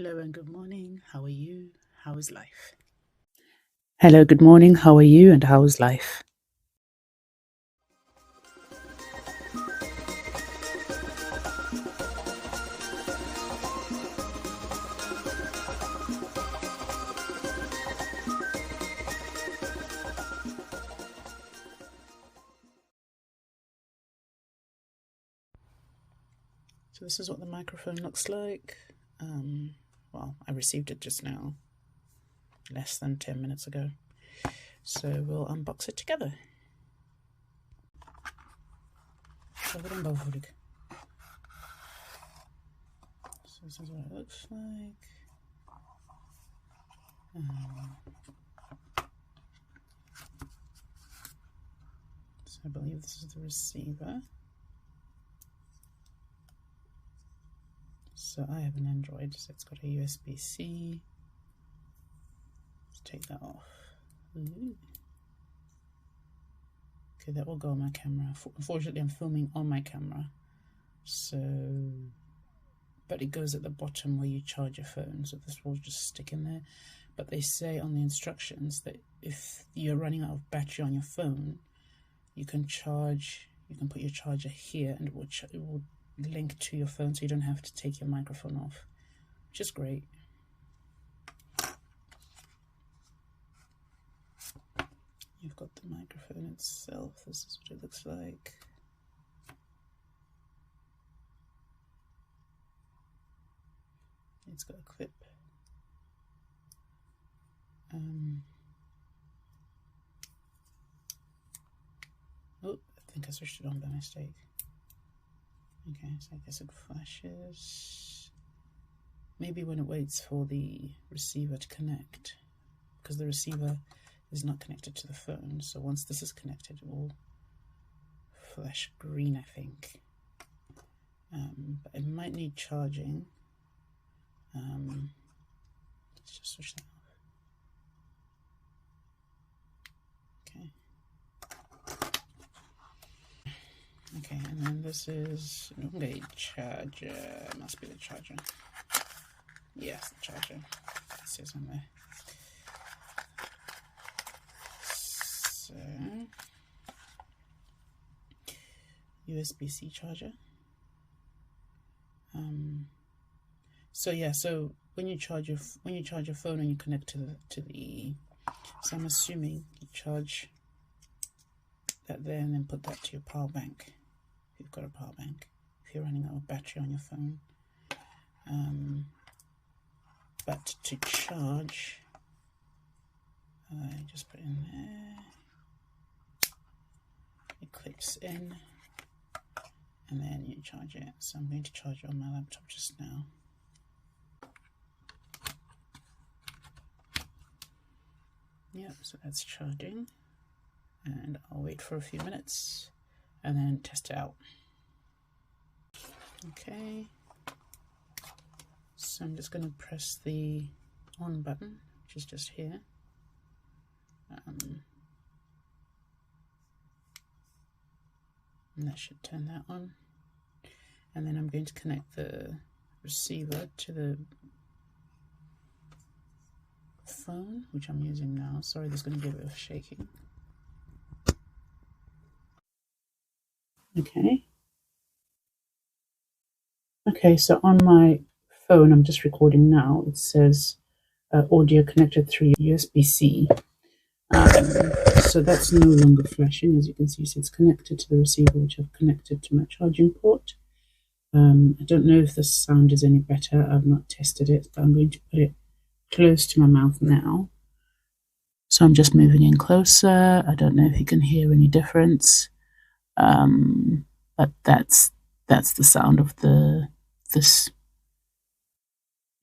Hello and good morning. How are you? How is life? Hello, good morning. How are you and how is life? So this is what the microphone looks like. Well, I received it just now, less than 10 minutes ago. So we'll unbox it together. So this is what it looks like. So I believe this is the receiver. So I have an Android, so it's got a USB-C. Let's take that off. Ooh. Okay, that will go on my camera. Unfortunately, I'm filming on my camera, so but it goes at the bottom where you charge your phone, so this will just stick in there. But they say on the instructions that if you're running out of battery on your phone, you can put your charger here, and it will link to your phone, so you don't have to take your microphone off, which is great. You've got the microphone itself. This is what it looks like. It's got a clip. Oh, I think I switched it on by mistake. Okay, so I guess it flashes. Maybe when it waits for the receiver to connect, because the receiver is not connected to the phone. So once this is connected, it will flash green, I think. But it might need charging. Let's just switch that off. Okay. Okay, and then this is a charger. It must be the charger. Yes, the charger. It says on there. So, USB-C charger. So yeah, so when you charge your phone and you connect to the, so I'm assuming you charge that there and then put that to your power bank. If you've got a power bank, if you're running out of battery on your phone. But to charge, just put it in there. It clips in, and then you charge it. So I'm going to charge it on my laptop just now. Yep, so that's charging, and I'll wait for a few minutes and then test it out. Okay, so I'm just going to press the on button, which is just here. And that should turn that on. And then I'm going to connect the receiver to the phone, which I'm using now. Sorry, there's going to be a bit of shaking. Okay, so on my phone, I'm just recording now. It says audio connected through USB-C. So that's no longer flashing, as you can see. So it's connected to the receiver, which I've connected to my charging port. I don't know if the sound is any better. I've not tested it, but I'm going to put it close to my mouth now. So I'm just moving in closer. I don't know if you can hear any difference, but that's the sound of this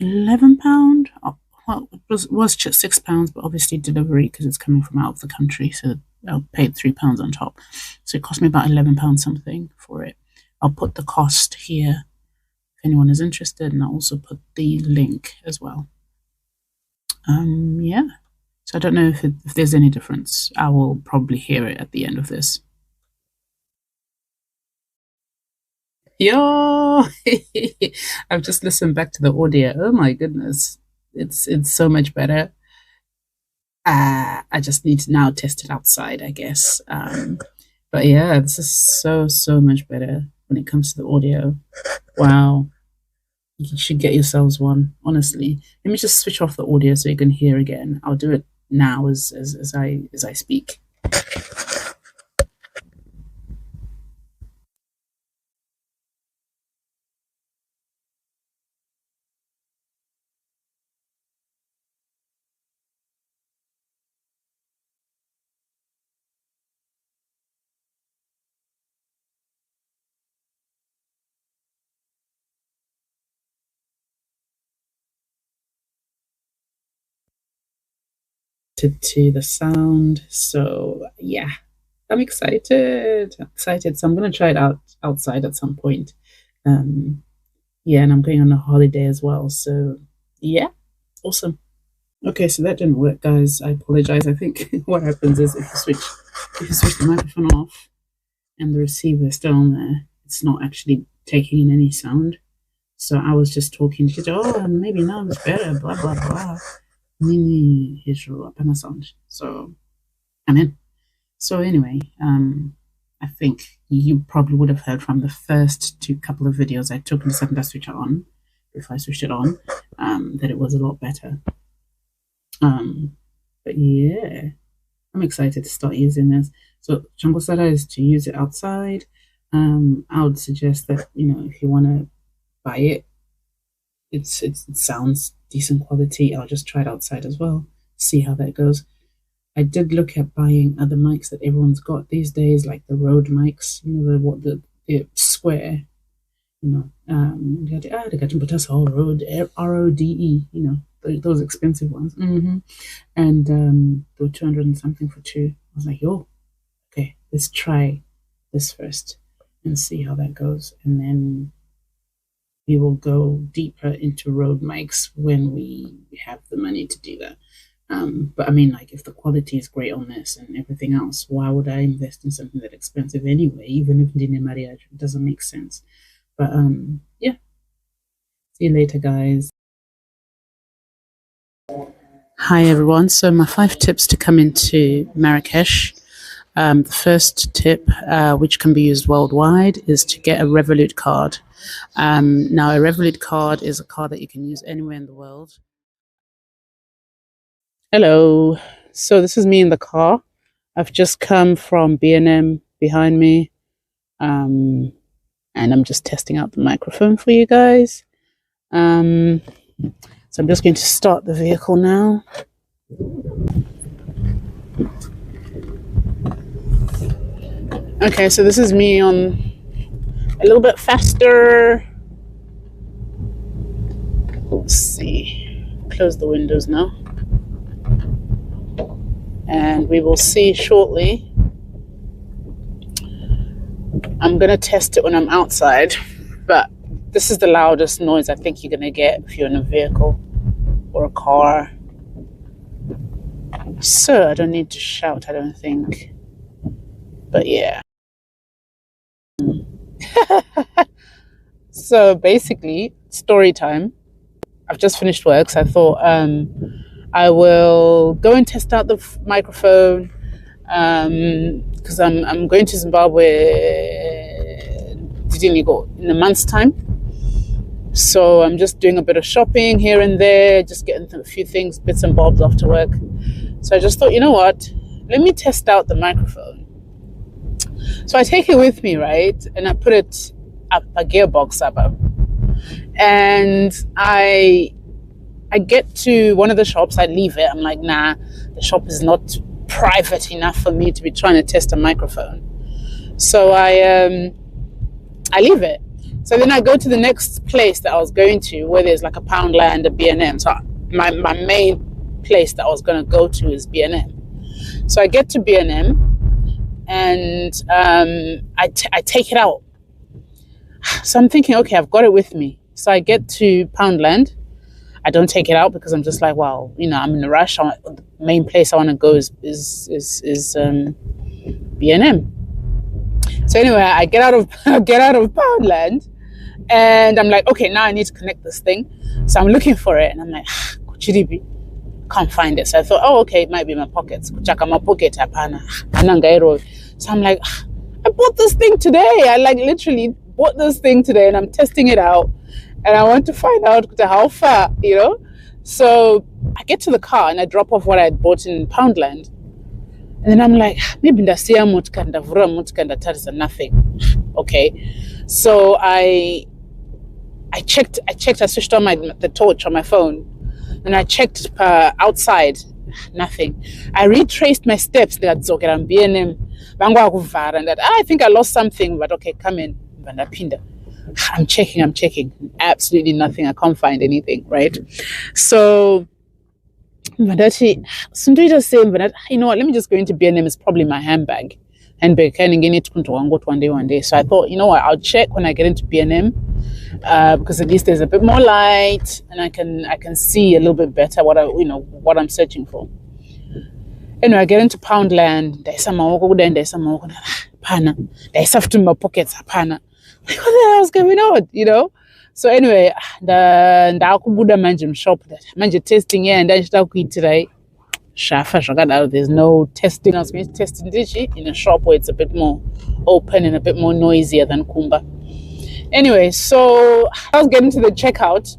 £11. Well, it was just £6, but obviously delivery, because it's coming from out of the country, so I paid £3 on top. So it cost me about £11 something for it. I'll put the cost here if anyone is interested, and I'll also put the link as well. Yeah, so I don't know if there's any difference. I will probably hear it at the end of this. Yo, I've just listened back to the audio. Oh my goodness, it's so much better. I just need to now test it outside, I guess. But yeah, this is so much better when it comes to the audio. Wow, you should get yourselves one. Honestly, let me just switch off the audio so you can hear again. I'll do it now as I speak. To the sound. So yeah, I'm excited. So I'm gonna try it out outside at some point. Yeah, and I'm going on a holiday as well. So yeah, awesome. Okay, so that didn't work, guys. I apologize. I think what happens is if you switch the microphone off and the receiver is still on there, it's not actually taking in any sound. So I was just talking to maybe now it's better, blah blah blah. Nini hijro apana sound. So I'm in. So anyway, I think you probably would have heard from the first couple of videos I took in the second I switched it on, if I switched it on, that it was a lot better. But yeah, I'm excited to start using this. So Chambosada is to use it outside. I would suggest that, if you want to buy it, it sounds decent quality. I'll just try it outside as well, see how that goes. I did look at buying other mics that everyone's got these days, like the Rode mics, the square, the Rode, RODE, those expensive ones. And they were 200 and something for two. I was like, okay, let's try this first and see how that goes. And then we will go deeper into Rode mics when we have the money to do that. But I mean, like, if the quality is great on this and everything else, why would I invest in something that expensive anyway? Even if Dine Mariage, it doesn't make sense. But yeah. See you later, guys. Hi everyone. So my 5 tips to come into Marrakesh. The first tip, which can be used worldwide, is to get a Revolut card. Now, a Revolut card is a card that you can use anywhere in the world. Hello. So this is me in the car. I've just come from B&M behind me, and I'm just testing out the microphone for you guys. So I'm just going to start the vehicle now. Okay, so this is me on a little bit faster. Let's see. Close the windows now. And we will see shortly. I'm going to test it when I'm outside, but this is the loudest noise I think you're going to get if you're in a vehicle or a car. So I don't need to shout, I don't think. But yeah. So basically, story time. I've just finished work, so I thought I will go and test out the microphone because I'm going to Zimbabwe in a month's time. So I'm just doing a bit of shopping here and there, just getting a few things, bits and bobs after work. So I just thought, you know what? Let me test out the microphone. So I take it with me, right? And I put it up a gearbox up. And I get to one of the shops, I leave it. I'm like, nah, the shop is not private enough for me to be trying to test a microphone. So I leave it. So then I go to the next place that I was going to, where there's like a Poundland, a B&M. So my main place that I was going to go to is B&M. So I get to B&M and I take it out. So I'm thinking, okay, I've got it with me. So I get to Poundland. I don't take it out because I'm just like, wow, I'm in a rush. The main place I want to go is B&M. So anyway, I get out of Poundland And I'm like, okay, now I need to connect this thing. So I'm looking for it, and I'm like, can't find it. So I thought, oh, okay, it might be in my pockets. My pocket, so I'm like, I bought this thing today. I like literally bought this thing today, and I'm testing it out, and I want to find out how far, you know. So I get to the car and I drop off what I had bought in Poundland, and then I'm like, maybe ndasiya motika ndavura motika ndatarisa nothing. Okay, so I checked. I switched on the torch on my phone, and I checked outside. Nothing. I retraced my steps. And that I think I lost something, but okay, come in. I'm checking. Absolutely nothing. I can't find anything, right? So, but actually, you know what? Let me just go into B&M. It's probably my handbag. One day. So I thought, you know what? I'll check when I get into B&M. Because at least there's a bit more light, and I can see a little bit better what I'm searching for. Anyway, I get into Poundland. There's some pana. There's stuff in my pockets. Pana. Like, what the hell's going on? You know. So anyway, the akubuda manjim shop that manje testing here, and then I eat today. There's no testing. I was going to test in a shop where it's a bit more open and a bit more noisier than Kumba. Anyway, so I was getting to the checkout.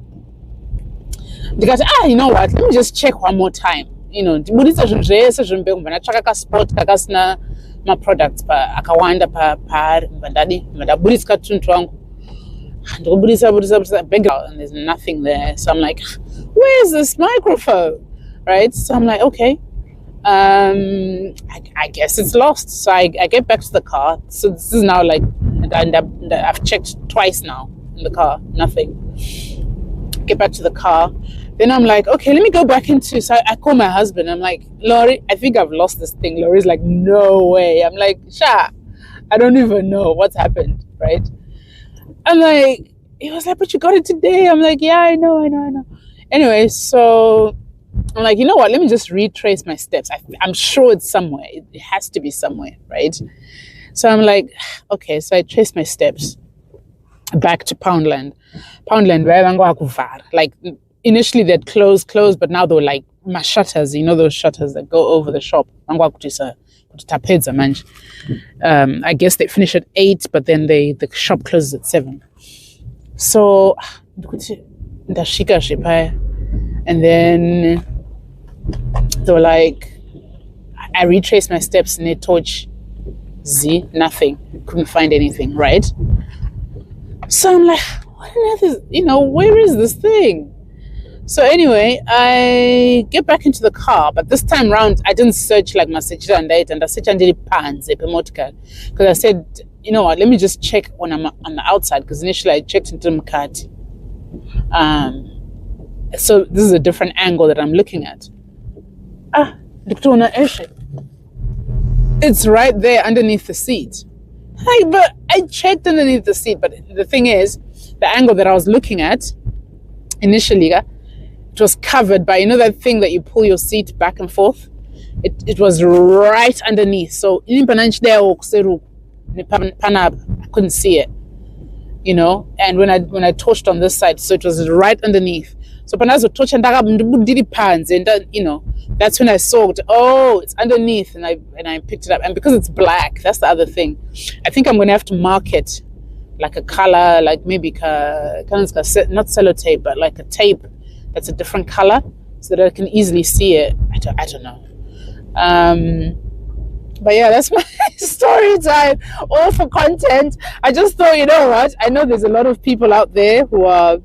Because you know what? Let me just check one more time. You know, my products akawanda and there's nothing there. So I'm like, where's this microphone? Right? So I'm like, okay. I guess it's lost. So I get back to the car. So this is now like, I've checked twice now in the car, nothing. Get back to the car. Then I'm like, okay, let me go back into, so I call my husband. I'm like, Laurie, I think I've lost this thing. Laurie's like, no way. I'm like, Sha, I don't even know what's happened, right? I'm like, he was like, but you got it today. I'm like, yeah, I know. Anyway, so I'm like, you know what? Let me just retrace my steps. I'm sure it's somewhere. It has to be somewhere, right? So I'm like, okay. So I traced my steps back to Poundland. Like initially they'd closed, but now they were like my shutters. You know those shutters that go over the shop. I guess they finish at 8, but then the shop closes at 7. So and then they were like, I retraced my steps and they torch nothing. Couldn't find anything, right? So I'm like, what on earth is, where is this thing? So anyway, I get back into the car, but this time round, I didn't search like my searcher and I searched under the pants, because I said, you know what, let me just check when I'm on the outside, because initially I checked into the Mkati. So this is a different angle that I'm looking at. It's right there underneath the seat. But I checked underneath the seat, but the thing is, the angle that I was looking at initially, it was covered by, that thing that you pull your seat back and forth? It was right underneath. So I couldn't see it, and when I touched on this side, so it was right underneath. So that's when I saw it. Oh, it's underneath, and I picked it up. And because it's black, that's the other thing. I think I'm going to have to mark it like a color, like maybe not sellotape, but like a tape that's a different color, so that I can easily see it. I don't know. But yeah, that's my story time, all for content. I just thought, you know what? I know there's a lot of people out there who are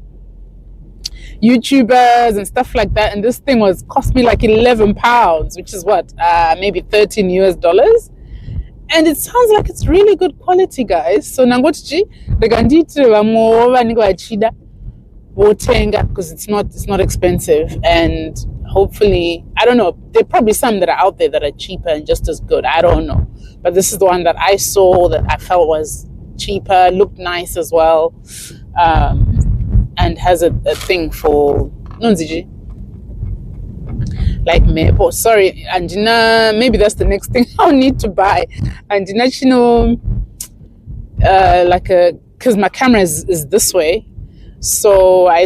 YouTubers and stuff like that, and this thing cost me like £11, which is what, maybe $13 US, and it sounds like it's really good quality, guys. So nangochi because it's not expensive, and hopefully, I don't know, there are probably some that are out there that are cheaper and just as good. I don't know, but this is the one that I saw that I felt was cheaper, looked nice as well, and has a thing for nonziji, like me. Oh, sorry, Anjina, maybe that's the next thing I'll need to buy. Anjina, like a because my camera is this way, so I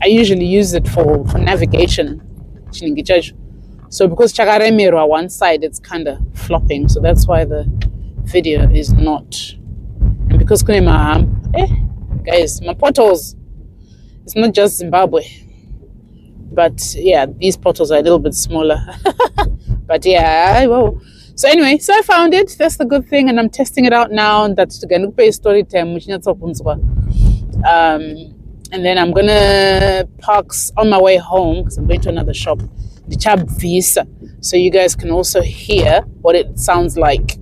usually use it for navigation. So because chakaremerwa one side, it's kind of flopping, so that's why the video is not. And because guys, my portals, it's not just Zimbabwe, but yeah, these portals are a little bit smaller. But yeah, well, so anyway, so I found it. That's the good thing, and I'm testing it out now. That's going to pay story time. And then I'm gonna park on my way home because I'm going to another shop, the Chab Visa, so you guys can also hear what it sounds like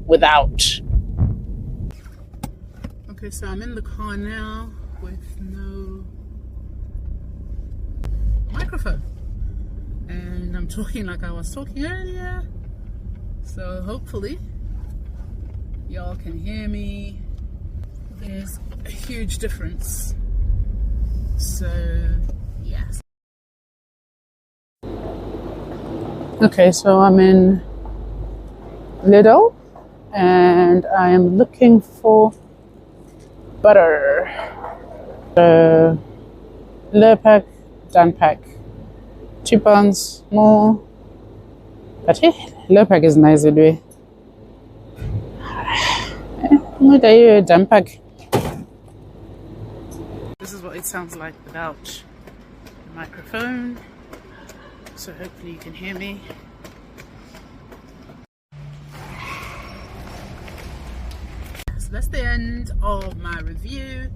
without. Okay, so I'm in the car now with no microphone, and I'm talking like I was talking earlier, so hopefully y'all can hear me. There's a huge difference, so yes. Okay, so I'm in Lidl and I am looking for butter. Lapel done pack, £2 more, but hey, Lapel is nice anyway. Done pack. This is what it sounds like without the microphone, so hopefully you can hear me. So that's the end of my review,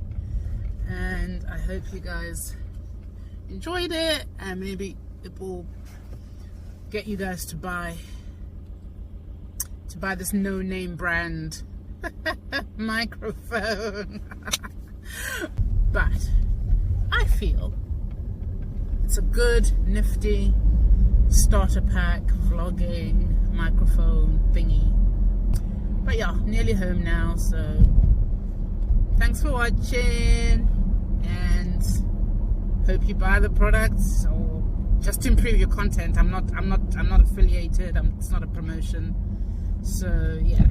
and I hope you guys enjoyed it, and maybe it will get you guys to buy this no-name brand microphone. But I feel it's a good, nifty starter pack vlogging microphone thingy. But yeah, nearly home now, so thanks for watching, and hope you buy the products or just to improve your content. I'm not affiliated. It's not a promotion. So yeah.